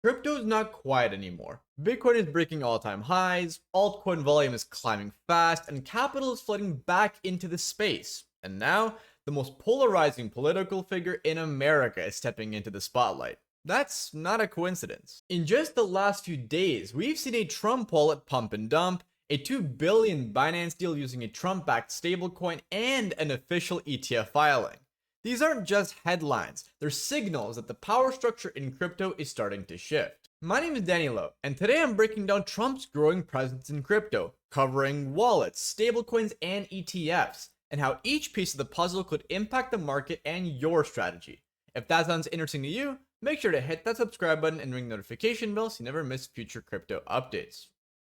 Crypto's not quiet anymore. Bitcoin is breaking all-time highs, altcoin volume is climbing fast, and capital is flooding back into the space. And now, the most polarizing political figure in America is stepping into the spotlight. That's not a coincidence. In just the last few days, we've seen a Trump wallet pump and dump, a $2 billion Binance deal using a Trump-backed stablecoin, and an official ETF filing. These aren't just headlines, they're signals that the power structure in crypto is starting to shift. My name is Danilo, and today I'm breaking down Trump's growing presence in crypto, covering wallets, stablecoins, and ETFs, and how each piece of the puzzle could impact the market and your strategy. If that sounds interesting to you, make sure to hit that subscribe button and ring the notification bell so you never miss future crypto updates.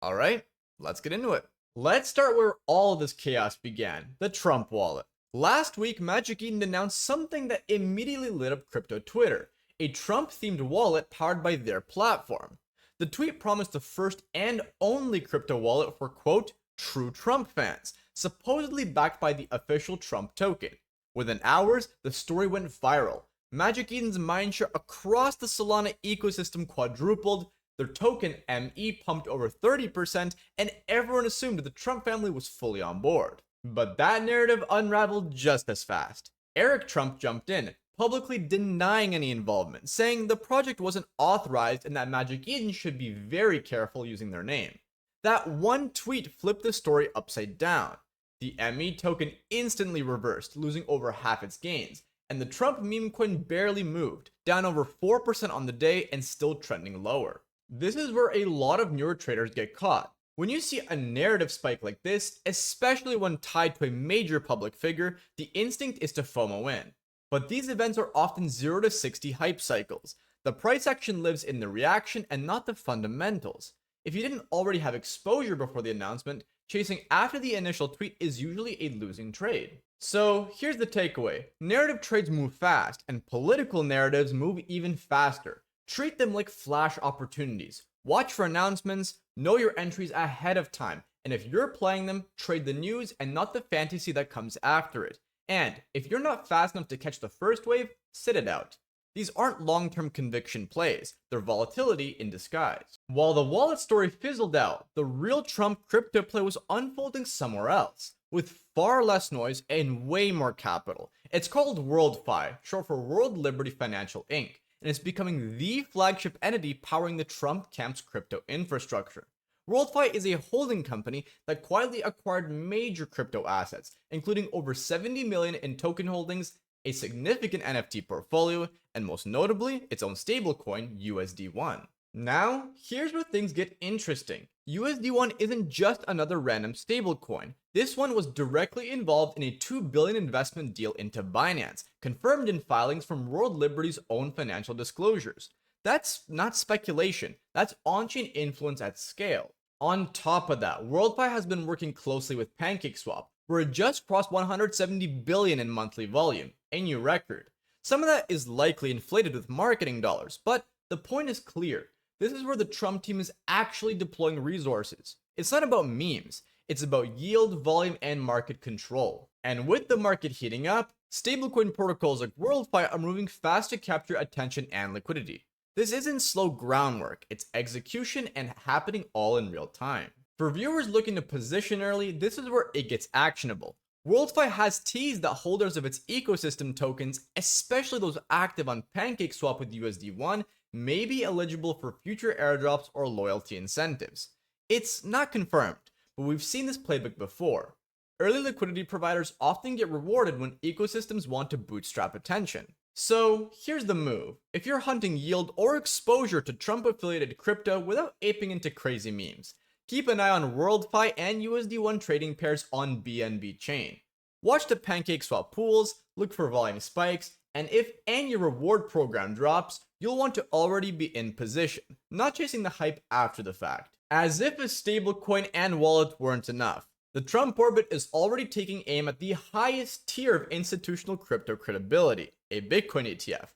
Alright, let's get into it. Let's start where all of this chaos began, the Trump wallet. Last week, Magic Eden announced something that immediately lit up crypto Twitter, a Trump-themed wallet powered by their platform. The tweet promised the first and only crypto wallet for, quote, true Trump fans, supposedly backed by the official Trump token. Within hours, the story went viral. Magic Eden's mindshare across the Solana ecosystem quadrupled, their token ME pumped over 30%, and everyone assumed the Trump family was fully on board. But that narrative unraveled just as fast. Eric Trump jumped in, publicly denying any involvement, saying the project wasn't authorized and that Magic Eden should be very careful using their name. That one tweet flipped the story upside down. The ME token instantly reversed, losing over half its gains, and the Trump meme coin barely moved, down over 4% on the day and still trending lower. This is where a lot of newer traders get caught. When you see a narrative spike like this, especially when tied to a major public figure, the instinct is to FOMO in. But these events are often 0 to 60 hype cycles. The price action lives in the reaction and not the fundamentals. If you didn't already have exposure before the announcement, chasing after the initial tweet is usually a losing trade. So here's the takeaway. Narrative trades move fast, and political narratives move even faster. Treat them like flash opportunities. Watch for announcements, know your entries ahead of time, and if you're playing them, trade the news and not the fantasy that comes after it. And if you're not fast enough to catch the first wave, sit it out. These aren't long-term conviction plays, they're volatility in disguise. While the wallet story fizzled out, the real Trump crypto play was unfolding somewhere else, with far less noise and way more capital. It's called WLFI, short for World Liberty Financial Inc., and it's becoming the flagship entity powering the Trump camp's crypto infrastructure. WLFI is a holding company that quietly acquired major crypto assets, including over 70 million in token holdings, a significant NFT portfolio, and most notably, its own stablecoin, USD1. Now, here's where things get interesting. USD1 isn't just another random stablecoin. This one was directly involved in a $2 billion investment deal into Binance, confirmed in filings from World Liberty's own financial disclosures. That's not speculation, that's on-chain influence at scale. On top of that, WLFI has been working closely with PancakeSwap, where it just crossed 170 billion in monthly volume, a new record. Some of that is likely inflated with marketing dollars, but the point is clear. This is where the Trump team is actually deploying resources. It's not about memes, it's about yield, volume, and market control. And with the market heating up, stablecoin protocols like WLFI are moving fast to capture attention and liquidity. This isn't slow groundwork, it's execution and happening all in real time. For viewers looking to position early, this is where it gets actionable. WLFI has teased that holders of its ecosystem tokens, especially those active on PancakeSwap with USD1, may be eligible for future airdrops or loyalty incentives. It's not confirmed, but we've seen this playbook before. Early liquidity providers often get rewarded when ecosystems want to bootstrap attention. So here's the move. If you're hunting yield or exposure to Trump-affiliated crypto without aping into crazy memes, keep an eye on WLFI and USD1 trading pairs on BNB chain. Watch the PancakeSwap pools, look for volume spikes, and if any reward program drops, you'll want to already be in position, not chasing the hype after the fact. As if a stablecoin and wallet weren't enough, the Trump orbit is already taking aim at the highest tier of institutional crypto credibility, a Bitcoin ETF.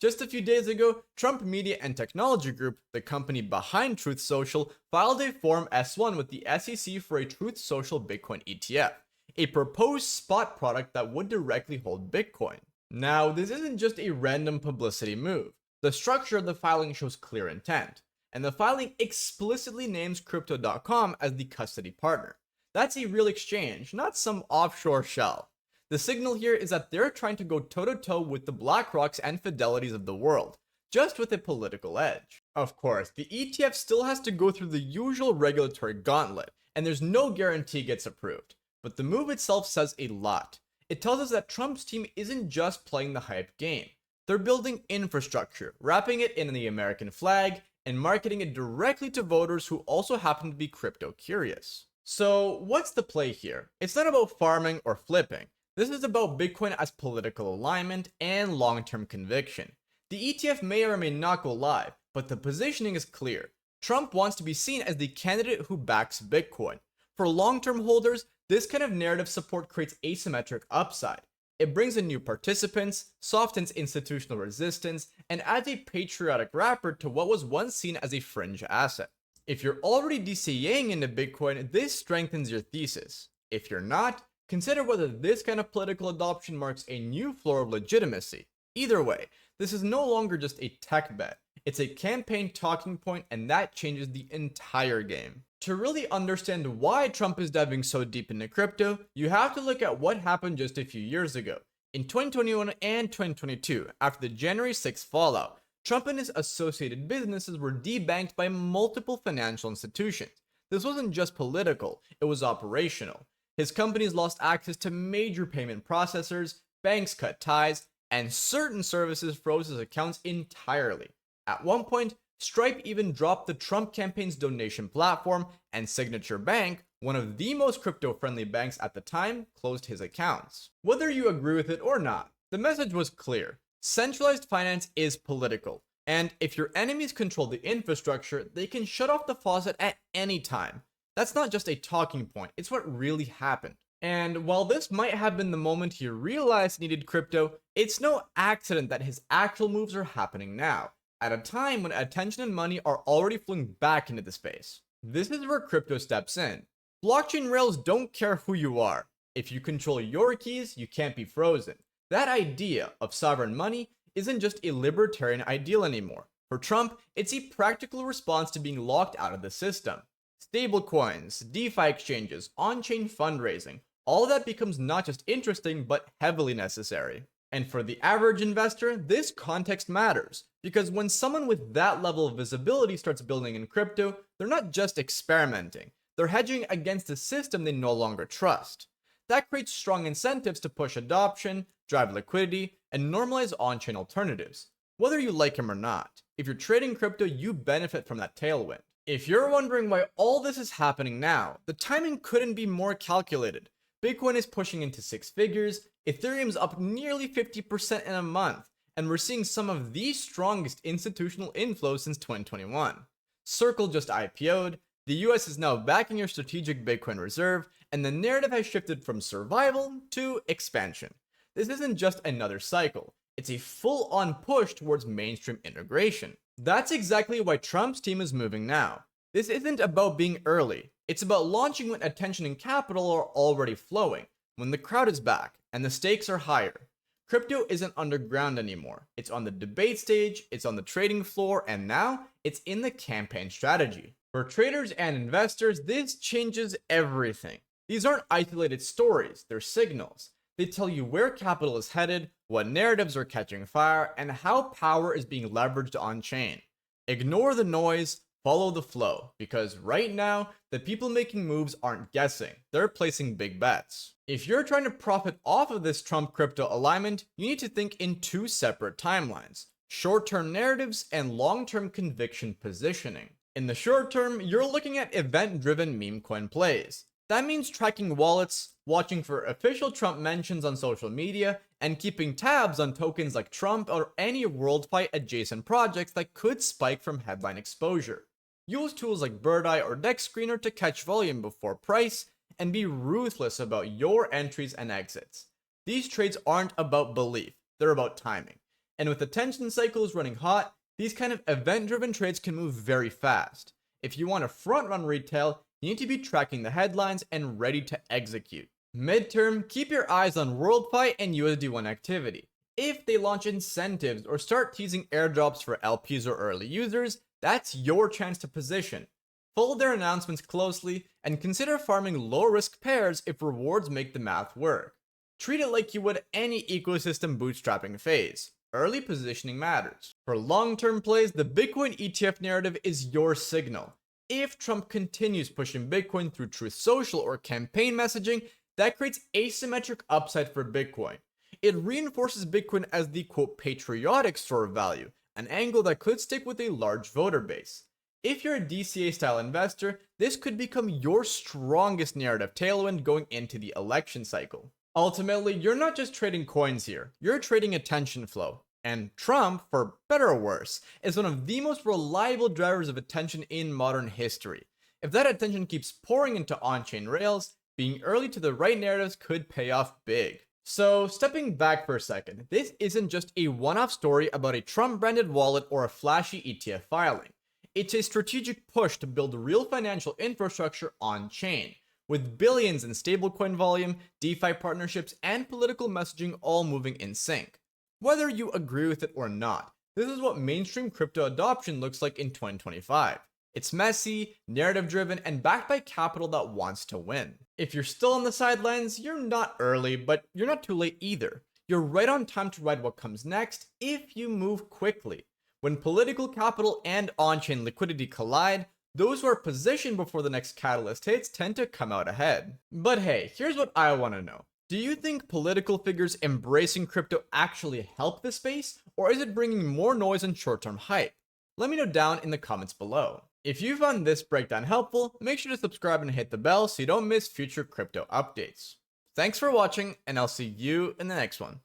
Just a few days ago, Trump Media and Technology Group, the company behind Truth Social, filed a Form S1 with the SEC for a Truth Social Bitcoin ETF, a proposed spot product that would directly hold Bitcoin. Now, this isn't just a random publicity move. The structure of the filing shows clear intent, and the filing explicitly names Crypto.com as the custody partner. That's a real exchange, not some offshore shell. The signal here is that they're trying to go toe-to-toe with the BlackRocks and Fidelities of the world, just with a political edge. Of course, the ETF still has to go through the usual regulatory gauntlet, and there's no guarantee it gets approved. But the move itself says a lot. It tells us that Trump's team isn't just playing the hype game. They're building infrastructure, wrapping it in the American flag, and marketing it directly to voters who also happen to be crypto curious. So what's the play here? It's not about farming or flipping. This is about Bitcoin as political alignment and long-term conviction. The ETF may or may not go live, but the positioning is clear. Trump wants to be seen as the candidate who backs Bitcoin. For long-term holders, this kind of narrative support creates asymmetric upside. It brings in new participants, softens institutional resistance, and adds a patriotic wrapper to what was once seen as a fringe asset. If you're already DCAing into Bitcoin, this strengthens your thesis. If you're not, consider whether this kind of political adoption marks a new floor of legitimacy. Either way, this is no longer just a tech bet. It's a campaign talking point, and that changes the entire game. To really understand why Trump is diving so deep into crypto, you have to look at what happened just a few years ago. In 2021 and 2022, after the January 6th fallout, Trump and his associated businesses were debanked by multiple financial institutions. This wasn't just political, it was operational. His companies lost access to major payment processors, banks cut ties, and certain services froze his accounts entirely. At one point, Stripe even dropped the Trump campaign's donation platform, and Signature Bank, one of the most crypto-friendly banks at the time, closed his accounts. Whether you agree with it or not, the message was clear. Centralized finance is political, and if your enemies control the infrastructure, they can shut off the faucet at any time. That's not just a talking point, it's what really happened. And while this might have been the moment he realized he needed crypto, it's no accident that his actual moves are happening now, at a time when attention and money are already flowing back into the space. This is where crypto steps in. Blockchain rails don't care who you are. If you control your keys, you can't be frozen. That idea of sovereign money isn't just a libertarian ideal anymore. For Trump, it's a practical response to being locked out of the system. Stablecoins, DeFi exchanges, on-chain fundraising, all of that becomes not just interesting, but heavily necessary. And for the average investor, this context matters, because when someone with that level of visibility starts building in crypto, they're not just experimenting, they're hedging against a system they no longer trust. That creates strong incentives to push adoption, drive liquidity, and normalize on-chain alternatives, whether you like them or not. If you're trading crypto, you benefit from that tailwind. If you're wondering why all this is happening now, the timing couldn't be more calculated. Bitcoin is pushing into six figures, Ethereum's up nearly 50% in a month, and we're seeing some of the strongest institutional inflows since 2021. Circle just IPO'd, the US is now backing your strategic Bitcoin reserve, and the narrative has shifted from survival to expansion. This isn't just another cycle, it's a full-on push towards mainstream integration. That's exactly why Trump's team is moving now. This isn't about being early, it's about launching when attention and capital are already flowing, when the crowd is back, and the stakes are higher. Crypto isn't underground anymore. It's on the debate stage, it's on the trading floor, and now it's in the campaign strategy. For traders and investors, this changes everything. These aren't isolated stories, they're signals. They tell you where capital is headed, what narratives are catching fire, and how power is being leveraged on-chain. Ignore the noise, follow the flow, because right now, the people making moves aren't guessing, they're placing big bets. If you're trying to profit off of this Trump crypto alignment, you need to think in two separate timelines: short-term narratives and long-term conviction positioning. In the short term, you're looking at event-driven meme coin plays. That means tracking wallets, watching for official Trump mentions on social media, and keeping tabs on tokens like Trump or any WorldFi adjacent projects that could spike from headline exposure. Use tools like Birdeye or Dex Screener to catch volume before price, and be ruthless about your entries and exits. These trades aren't about belief, they're about timing. And with attention cycles running hot, these kind of event-driven trades can move very fast. If you want to front-run retail, you need to be tracking the headlines and ready to execute. Midterm, keep your eyes on WorldFi and USD1 activity. If they launch incentives or start teasing airdrops for LPs or early users, that's your chance to position. Follow their announcements closely and consider farming low risk pairs if rewards make the math work. Treat it like you would any ecosystem bootstrapping phase. Early positioning matters. For long-term plays, the Bitcoin ETF narrative is your signal. If Trump continues pushing Bitcoin through Truth Social or campaign messaging, that creates asymmetric upside for Bitcoin. It reinforces Bitcoin as the quote patriotic store of value, an angle that could stick with a large voter base. If you're a DCA style investor, this could become your strongest narrative tailwind going into the election cycle. Ultimately, you're not just trading coins here, you're trading attention flow. And Trump, for better or worse, is one of the most reliable drivers of attention in modern history. If that attention keeps pouring into on-chain rails, being early to the right narratives could pay off big. So, stepping back for a second, this isn't just a one-off story about a Trump-branded wallet or a flashy ETF filing. It's a strategic push to build real financial infrastructure on-chain, with billions in stablecoin volume, DeFi partnerships, and political messaging all moving in sync. Whether you agree with it or not, this is what mainstream crypto adoption looks like in 2025. It's messy, narrative-driven, and backed by capital that wants to win. If you're still on the sidelines, you're not early, but you're not too late either. You're right on time to ride what comes next if you move quickly. When political capital and on-chain liquidity collide, those who are positioned before the next catalyst hits tend to come out ahead. But hey, here's what I want to know. Do you think political figures embracing crypto actually help the space, or is it bringing more noise and short-term hype? Let me know down in the comments below. If you found this breakdown helpful, make sure to subscribe and hit the bell so you don't miss future crypto updates. Thanks for watching, and I'll see you in the next one.